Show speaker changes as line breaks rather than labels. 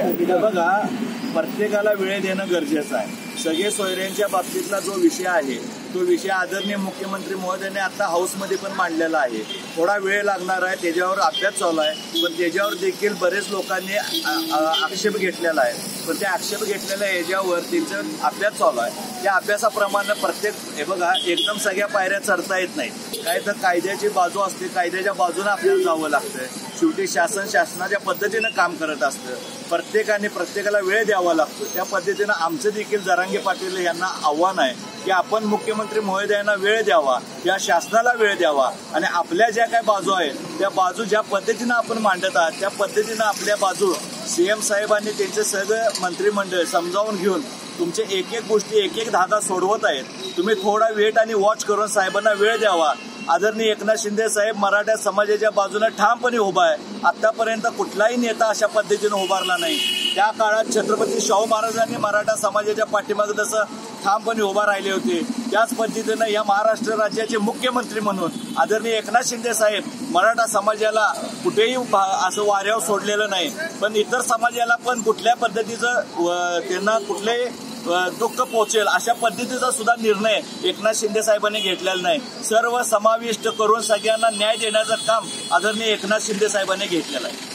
बघा, प्रत्येकाला वेळ देणं गरजेचं आहे. सगळे सोयऱ्यांच्या बाबतीतला जो विषय आहे तो विषय आदरणीय मुख्यमंत्री महोदयांनी आता हाऊसमध्ये पण मांडलेला आहे. थोडा वेळ लागणार आहे, त्याच्यावर अभ्यास चालू आहे, पण त्याच्यावर देखील बरेच लोकांनी आक्षेप घेतलेला आहे. पण त्या आक्षेप घेतलेल्या याच्यावर त्यांचा अभ्यास चालू आहे. त्या अभ्यासाप्रमाणे प्रत्येक बघा, एकदम सगळ्या पायऱ्या चढता येत नाही. काय तर कायद्याची बाजू असते, कायद्याच्या बाजूने आपल्याला जावं लागतं. शेवटी शासन शासनाच्या पद्धतीनं काम करत असतं. प्रत्येकाला वेळ द्यावा लागतो. त्या पद्धतीनं आमचं देखील जरांगे पाटील यांना आव्हान आहे की आपण मुख्यमंत्री महोदयांना वेळ द्यावा, या शासनाला वेळ द्यावा आणि आपल्या ज्या काही बाजू आहेत त्या बाजू ज्या पद्धतीनं आपण मांडत आहात त्या पद्धतीनं आपल्या बाजू सीएम साहेबांनी त्यांचे सगळं मंत्रिमंडळ समजावून घेऊन तुमचे एक एक गोष्टी एक धागा सोडवत आहेत. तुम्ही थोडा वेट आणि वॉच करून साहेबांना वेळ द्यावा. आदरणीय एकनाथ शिंदे साहेब मराठा समाजाच्या बाजूने ठामपणे उभा आहे. आतापर्यंत कुठलाही नेता अशा पद्धतीने उभारला नाही. त्या काळात छत्रपती शाहू महाराजांनी मराठा समाजाच्या पाठीमागे जसं ठामपणे उभा राहिले होते त्याच पद्धतीनं या महाराष्ट्र राज्याचे मुख्यमंत्री म्हणून आदरणीय एकनाथ शिंदे साहेब मराठा समाजाला कुठेही असं वाऱ्यावर सोडलेलं नाही. पण इतर समाजाला पण कुठल्या पद्धतीचं त्यांना कुठलेही दुःख पोहोचेल अशा पद्धतीचा सुद्धा निर्णय एकनाथ शिंदे साहेबांनी घेतलेला नाही. सर्व समाविष्ट करून सगळ्यांना न्याय देण्याचं काम आदरणीय एकनाथ शिंदे साहेबांनी घेतलेलं आहे.